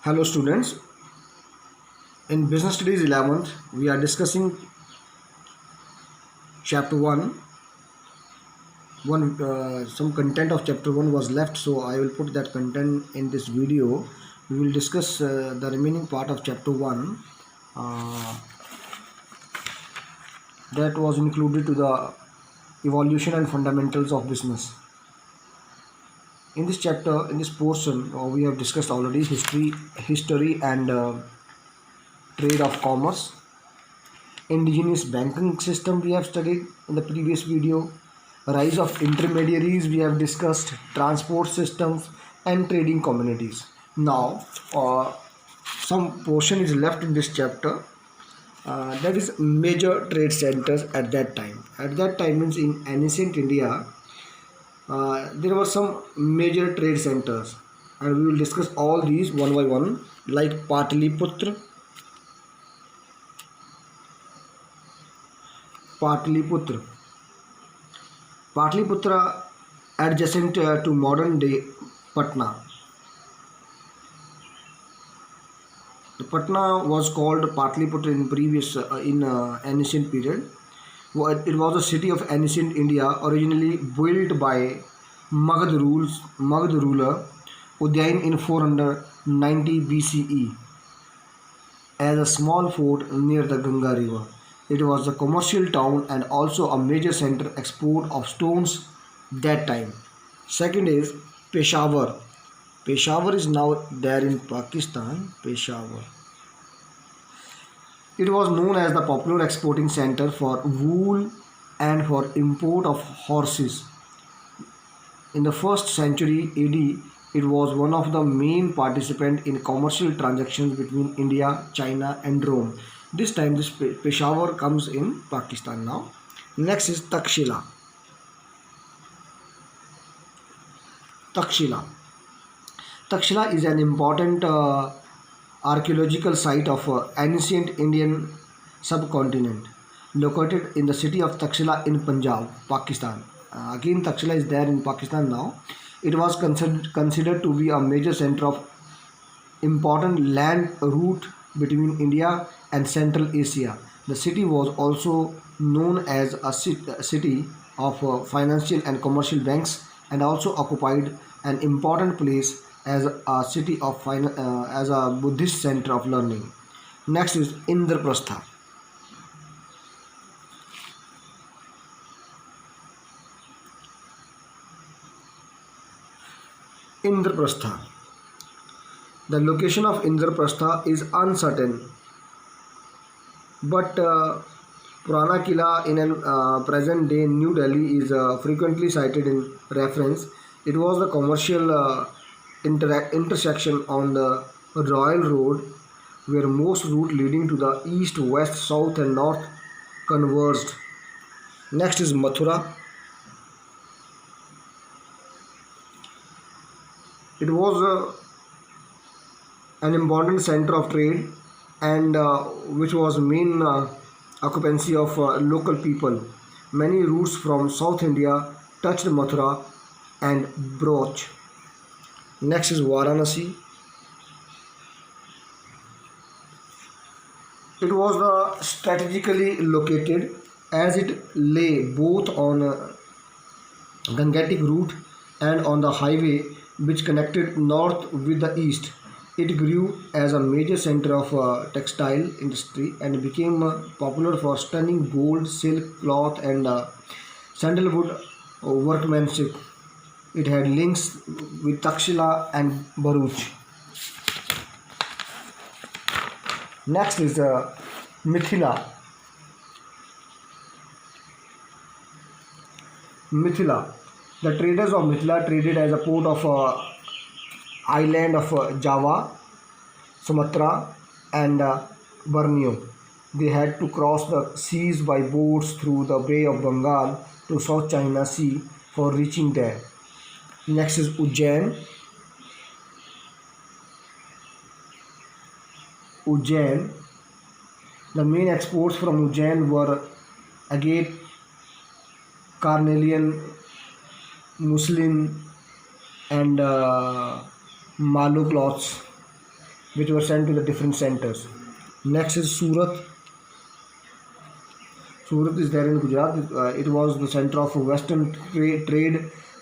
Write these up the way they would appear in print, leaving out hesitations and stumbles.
Hello students, in Business Studies 11th we are discussing chapter 1. Some content of chapter 1 was left, so I will put that content in this video. We will discuss the remaining part of chapter 1 uh, that was included to the evolution and fundamentals of business. In this chapter, in this portion, we have discussed already history and trade of commerce. Indigenous banking system we have studied in the previous video. Rise of intermediaries we have discussed. Transport systems and trading communities. Now some portion is left in this chapter, that is major trade centers at that time. At that time means in ancient India, there were some major trade centers, and we will discuss all these one by one, like Patliputra, Patliputra adjacent to modern day Patna. The Patna was called Patliputra in previous in ancient period. It was a city of ancient India, originally built by Magad ruler Udayan in 490 BCE as a small fort near the Ganga river. It was a commercial town and also a major center export of stones that time. Second is Peshawar. Peshawar is now there in Pakistan. Peshawar. It was known as the popular exporting center for wool and for import of horses. In the 1st century AD, it was one of the main participants in commercial transactions between India, China and Rome. This time this Peshawar comes in Pakistan now. Next is Takshila. Takshila. Takshila is an important archaeological site of ancient Indian subcontinent, located in the city of Takshila in Punjab, Pakistan. Again, Takshila is there in Pakistan now. It was considered to be a major center of important land route between India and Central Asia. The city was also known as a city of financial and commercial banks, and also occupied an important place as a city of as a Buddhist center of learning. Next is Indraprastha. Indraprastha. The location of Indraprastha is uncertain, but Purana Kila in present day New Delhi is frequently cited in reference. It was the commercial intersection on the Royal Road where most route leading to the east, west, south and north converged. Next is Mathura. It was an important center of trade, and which was main occupancy of local people. Many routes from South India touched Mathura and Broch. Next is Varanasi. It was strategically located as it lay both on Gangetic route and on the highway which connected north with the east. It grew as a major center of textile industry and became popular for stunning gold, silk, cloth and sandalwood workmanship. It had links with Takshila and Bharuch. Next is Mithila. Mithila. The traders of Mithila traded as a port of island of Java, Sumatra and Borneo. They had to cross the seas by boats through the Bay of Bengal to South China Sea for reaching there. Next is Ujjain. Ujjain. The main exports from Ujjain were agate, carnelian, muslin and malu cloths. which were sent to the different centers. Next is Surat. Surat is there in Gujarat. It was the center of Western trade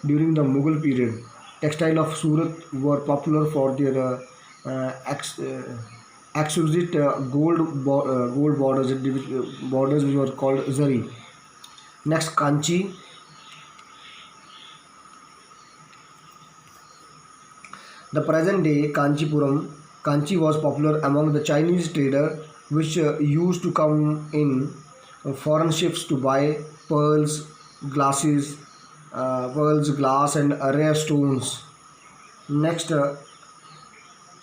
during the Mughal period. Textile of Surat were popular for their exquisite gold borders which were called zari. Next, Kanchi. The present day Kanchipuram. Kanchi was popular among the Chinese trader which used to come in foreign ships to buy glasses, pearls, glass, and rare stones. Next,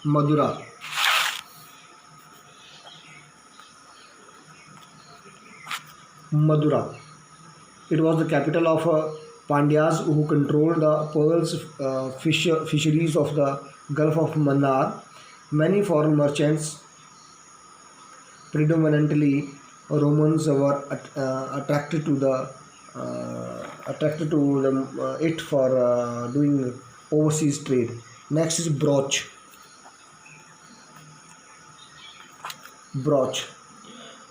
Madura. Madura. It was the capital of Pandyas who controlled the fisheries of the Gulf of Mannar. Many foreign merchants, predominantly Romans, were attracted to it for doing overseas trade. Next is Broch. Broch.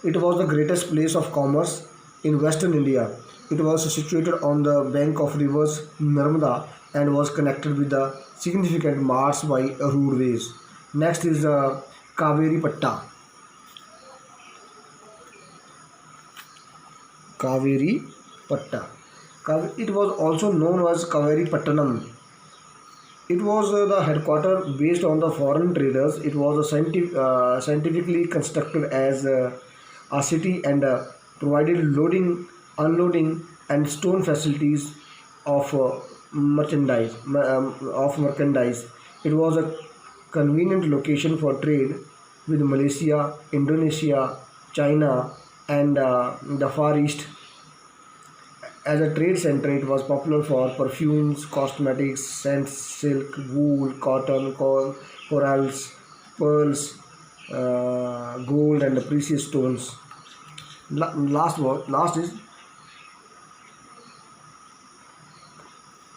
It was the greatest place of commerce in western India. It was situated on the bank of rivers Narmada and was connected with the significant marts by roadways. Next is Kaveri Patta. Kaveri Patta. It was also known as Kaveri Pattanam. It was the headquarter based on the foreign traders. It was scientifically constructed as a city and provided loading, unloading, and stone facilities of merchandise. It was a convenient location for trade with Malaysia, Indonesia, China, and the Far East. As a trade center, it was popular for perfumes, cosmetics, scents, silk, wool, cotton, corals, pearls, gold, and precious stones. Last is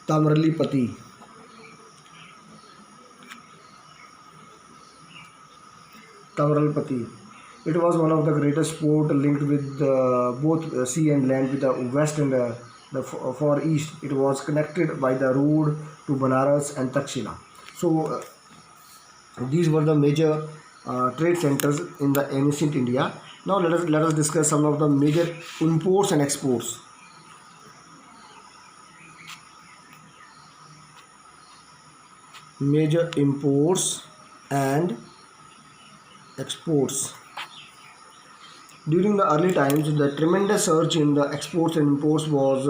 Tamaralipati. Tamaralpati. It was one of the greatest port linked with both sea and land with the west and the far east. It was connected by the road to Banaras and Takshila. So these were the major trade centers in the ancient India. Now let us discuss some of the major imports and exports. Major imports and exports. During the early times, the tremendous surge in the exports and imports was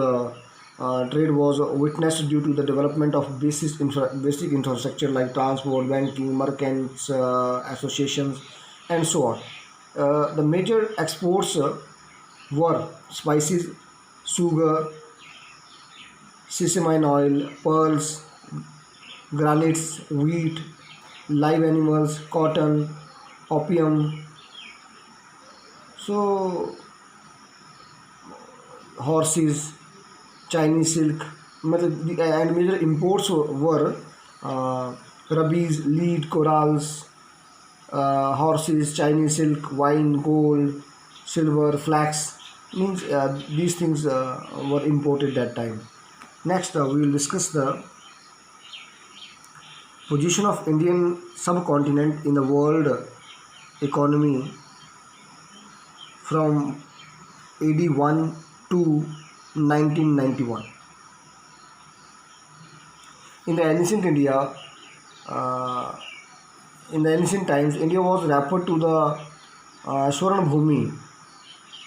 trade was witnessed due to the development of basic infrastructure like transport, banking, merchants, associations, and so on. The major exports were spices, sugar, sesame oil, pearls, granites, wheat, live animals, cotton, opium. So horses, Chinese silk, and major imports were rubies, lead, corals, horses, Chinese silk, wine, gold, silver, flax. Means these things were imported that time. Next, we will discuss the position of Indian subcontinent in the world economy from AD 1 to 1991. In the ancient India, uh, in the ancient times, India was referred to the Swarna Bhumi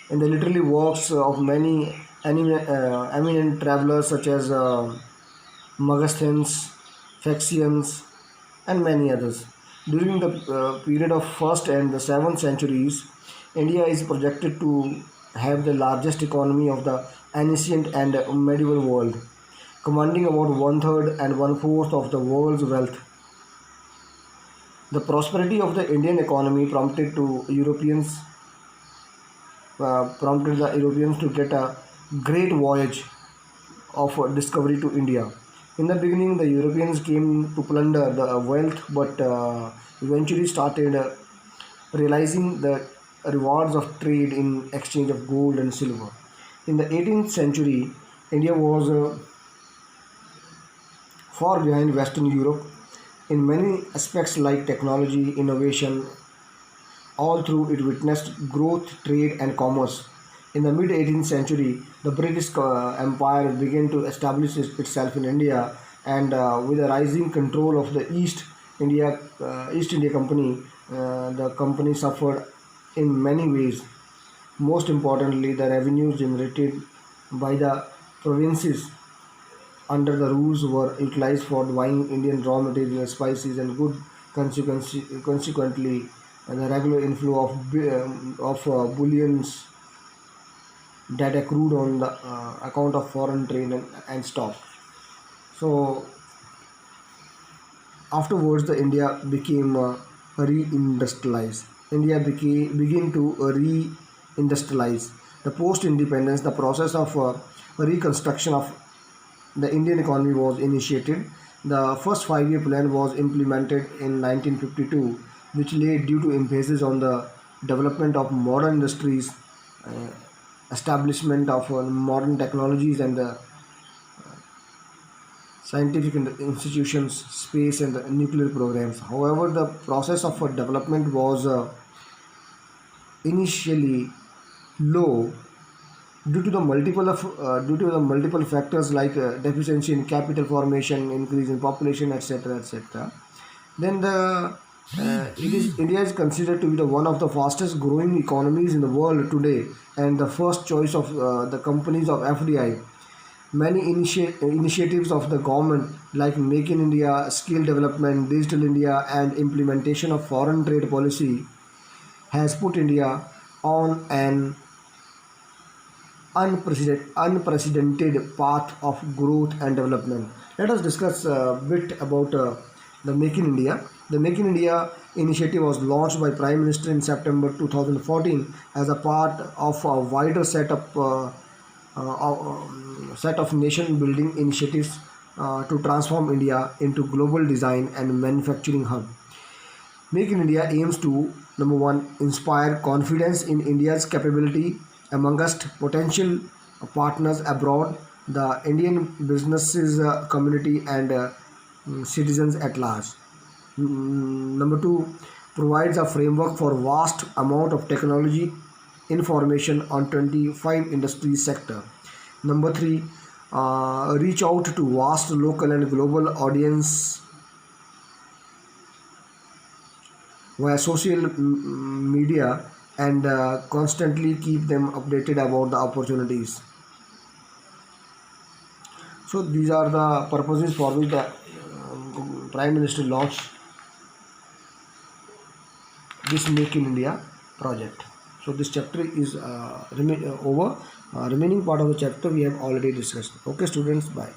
in the literary works of many eminent travelers such as Megasthenes, Phaeacians, and many others. During the period of 1st and the 7th centuries, India is projected to have the largest economy of the ancient and medieval world, commanding about one third and one fourth of the world's wealth. The prosperity of the Indian economy prompted the Europeans to get a great voyage of discovery to India. In the beginning, the Europeans came to plunder the wealth, but eventually started realizing the rewards of trade in exchange of gold and silver. In the 18th century, India was far behind Western Europe in many aspects like technology, innovation. All through it witnessed growth, trade, and commerce. In the mid 18th century, the British Empire began to establish itself in India, and with the rising control of the East India Company, the company suffered in many ways. Most importantly, the revenues generated by the provinces under the rules were utilized for buying Indian raw materials, spices, and goods. Consequently, the regular inflow of bullions that accrued on the account of foreign trade and stock. So afterwards, the India became re-industrialized. India began to re-industrialize. The post-independence, the process of reconstruction of the Indian economy was initiated. The first five-year plan was implemented in 1952, which laid due to emphasis on the development of modern industries, uh, establishment of modern technologies, and the scientific institutions, space, and the nuclear programs. However, the process of development was initially low due to the multiple factors like deficiency in capital formation, increase in population, etc., etc. Then India is considered to be the one of the fastest growing economies in the world today, and the first choice of the companies of FDI. Many initiatives of the government like Make in India, skill development, Digital India, and implementation of foreign trade policy has put India on an unprecedented path of growth and development. Let us discuss a bit about the Make in India. The Make in India initiative was launched by Prime Minister in September 2014 as a part of a wider set of nation building initiatives to transform India into global design and manufacturing hub. Make in India aims to number one, inspire confidence in India's capability amongst potential partners abroad, the Indian businesses community, and citizens at large. Number two, provides a framework for vast amount of technology information on 25 industry sector. Number three, reach out to vast local and global audience via social media and constantly keep them updated about the opportunities. So these are the purposes for which the Prime Minister launched this Make in India project. So this chapter is over. Remaining part of the chapter we have already discussed. Okay, students, bye.